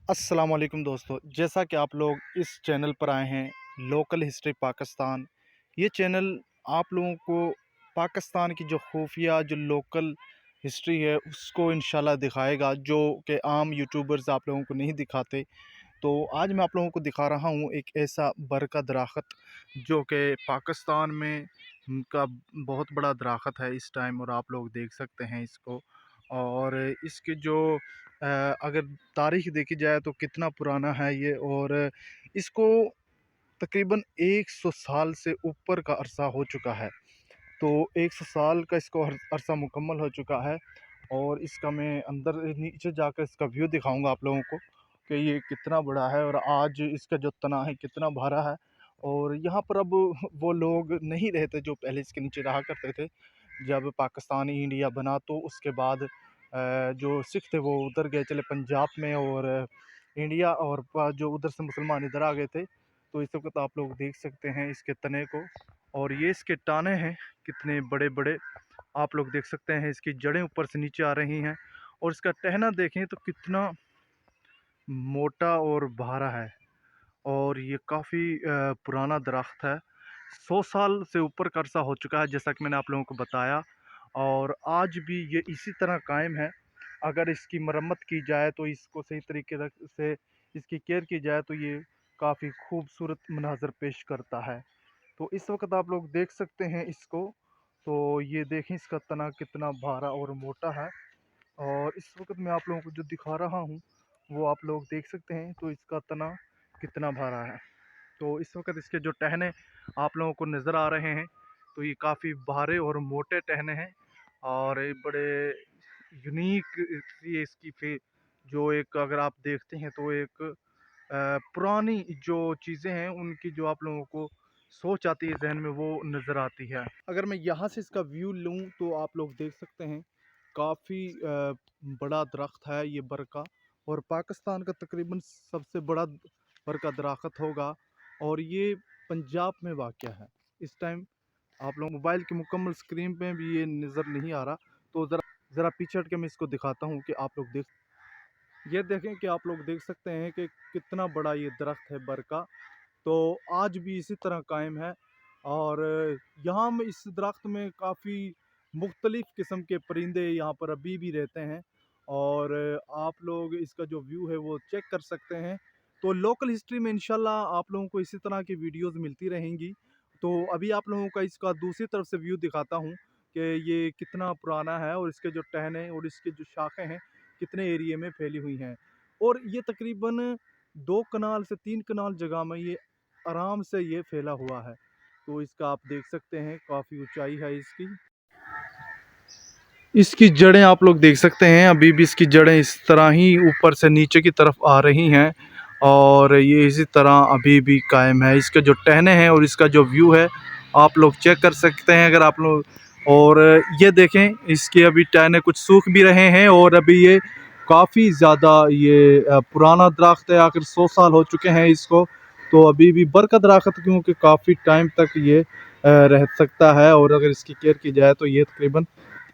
अस्सलाम वालेकुम दोस्तों, जैसा कि आप लोग इस चैनल पर आए हैं लोकल हिस्ट्री पाकिस्तान। ये चैनल आप लोगों को पाकिस्तान की जो खुफिया जो लोकल हिस्ट्री है उसको इंशाल्लाह दिखाएगा, जो कि आम यूट्यूबर्स आप लोगों को नहीं दिखाते। तो आज मैं आप लोगों को दिखा रहा हूँ एक ऐसा बर का दरख्त जो कि पाकिस्तान में का बहुत बड़ा दरख्त है इस टाइम, और आप लोग देख सकते हैं इसको। और इसके जो अगर तारीख़ देखी जाए तो कितना पुराना है ये, और इसको तकरीबन 100 साल से ऊपर का अरसा हो चुका है। तो 100 साल का इसको अरसा मुकम्मल हो चुका है। और इसका मैं अंदर नीचे जाकर इसका व्यू दिखाऊंगा आप लोगों को कि ये कितना बड़ा है, और आज इसका जो तना है कितना भारा है। और यहाँ पर अब वो लोग नहीं रहते जो पहले इसके नीचे रहा करते थे। जब पाकिस्तान इंडिया बना तो उसके बाद जो सिख थे वो उधर गए चले पंजाब में, और इंडिया और जो उधर से मुसलमान इधर आ गए थे। तो इस वक्त आप लोग देख सकते हैं इसके तने को, और ये इसके टाने हैं कितने बड़े बड़े। आप लोग देख सकते हैं इसकी जड़ें ऊपर से नीचे आ रही हैं, और इसका टहना देखें तो कितना मोटा और भारा है। और ये काफ़ी पुराना दरख्त है, 100 साल से ऊपर का अरसा हो चुका है जैसा कि मैंने आप लोगों को बताया। और आज भी ये इसी तरह कायम है। अगर इसकी मरम्मत की जाए तो इसको सही तरीके से इसकी केयर की जाए तो ये काफ़ी खूबसूरत मनाजर पेश करता है। तो इस वक्त आप लोग देख सकते हैं इसको। तो ये देखें इसका तना कितना भारा और मोटा है। और इस वक्त मैं आप लोगों को जो दिखा रहा हूँ वो आप लोग देख सकते हैं, तो इसका तना कितना भारा है। तो इस वक्त इसके जो टहने आप लोगों को नज़र आ रहे हैं, तो ये काफ़ी भारे और मोटे टहने हैं। और ये बड़े यूनिक ये इसकी जो एक अगर आप देखते हैं तो एक पुरानी जो चीज़ें हैं उनकी जो आप लोगों को सोच आती है जहन में वो नज़र आती है। अगर मैं यहाँ से इसका व्यू लूँ तो आप लोग देख सकते हैं काफ़ी बड़ा दरख्त है ये बर का, और पाकिस्तान का तकरीबन सबसे बड़ा बर का दरख्त होगा। और ये पंजाब में वाक़ है। इस टाइम आप लोग मोबाइल की मुकम्मल स्क्रीन पे भी ये नज़र नहीं आ रहा। तो ज़रा ज़रा पीछे हट के मैं इसको दिखाता हूँ कि आप लोग ये देखें कि आप लोग देख सकते हैं कि कितना बड़ा ये दरख्त है बर का। तो आज भी इसी तरह कायम है। और यहाँ में इस दरख्त में काफ़ी मुख्तलिफ़ किस्म के परिंदे यहाँ पर अभी भी रहते हैं। और आप लोग इसका जो व्यू है वो चेक कर सकते हैं। तो लोकल हिस्ट्री में इंशाल्लाह आप लोगों को इसी तरह की वीडियोस मिलती रहेंगी। तो अभी आप लोगों का इसका दूसरी तरफ से व्यू दिखाता हूँ कि ये कितना पुराना है, और इसके जो टहने और इसके जो शाखें हैं कितने एरिए में फैली हुई हैं। और ये तकरीबन 2 कनाल से 3 कनाल जगह में ये आराम से ये फैला हुआ है। तो इसका आप देख सकते हैं काफ़ी ऊंचाई है इसकी। इसकी जड़ें आप लोग देख सकते हैं, अभी भी इसकी जड़ें इस तरह ही ऊपर से नीचे की तरफ आ रही हैं, और ये इसी तरह अभी भी कायम है। इसके जो टहने हैं और इसका जो व्यू है आप लोग चेक कर सकते हैं अगर आप लोग। और ये देखें इसके अभी टहने कुछ सूख भी रहे हैं, और अभी ये काफ़ी ज़्यादा ये पुराना दरख्त है, आखिर 100 साल हो चुके हैं इसको। तो अभी भी बर का दरख्त क्योंकि काफ़ी टाइम तक ये रह सकता है, और अगर इसकी केयर की जाए तो ये तकरीबन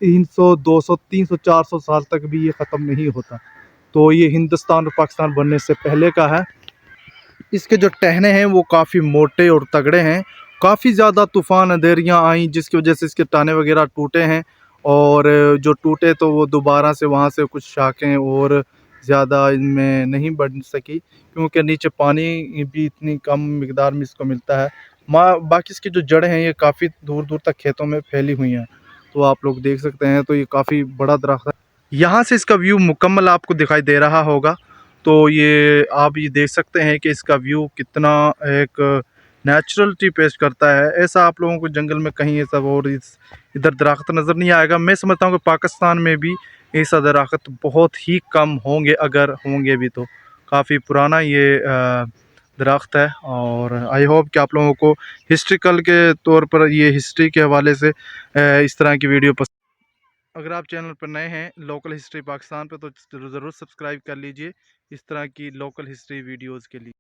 300 200 300 400 साल तक भी ये ख़त्म नहीं होता। तो ये हिंदुस्तान और पाकिस्तान बनने से पहले का है। इसके जो टहने हैं वो काफ़ी मोटे और तगड़े हैं। काफ़ी ज़्यादा तूफ़ान अंधेरियाँ आई जिसकी वजह से इसके टाने वगैरह टूटे हैं, और जो टूटे तो वो दोबारा से वहाँ से कुछ शाखें और ज़्यादा इनमें नहीं बढ़ सकी, क्योंकि नीचे पानी भी इतनी कम मिकदार में इसको मिलता है। बाकी इसकी जो जड़ें हैं ये काफ़ी दूर दूर तक खेतों में फैली हुई हैं। तो आप लोग देख सकते हैं, तो ये काफ़ी बड़ा दरख्त है। यहाँ से इसका व्यू मुकम्मल आपको दिखाई दे रहा होगा। तो ये आप ये देख सकते हैं कि इसका व्यू कितना एक नेचुरलिटी पेश करता है। ऐसा आप लोगों को जंगल में कहीं ऐसा और इधर दरख्त नज़र नहीं आएगा। मैं समझता हूँ कि पाकिस्तान में भी ऐसा दरख्त बहुत ही कम होंगे, अगर होंगे भी तो। काफ़ी पुराना ये दरख्त है। और आई होप कि आप लोगों को हिस्ट्रिकल के तौर पर ये हिस्ट्री के हवाले से इस तरह की वीडियो पसंद। अगर आप चैनल पर नए हैं लोकल हिस्ट्री पाकिस्तान पे, तो ज़रूर सब्सक्राइब कर लीजिए इस तरह की लोकल हिस्ट्री वीडियोज़ के लिए।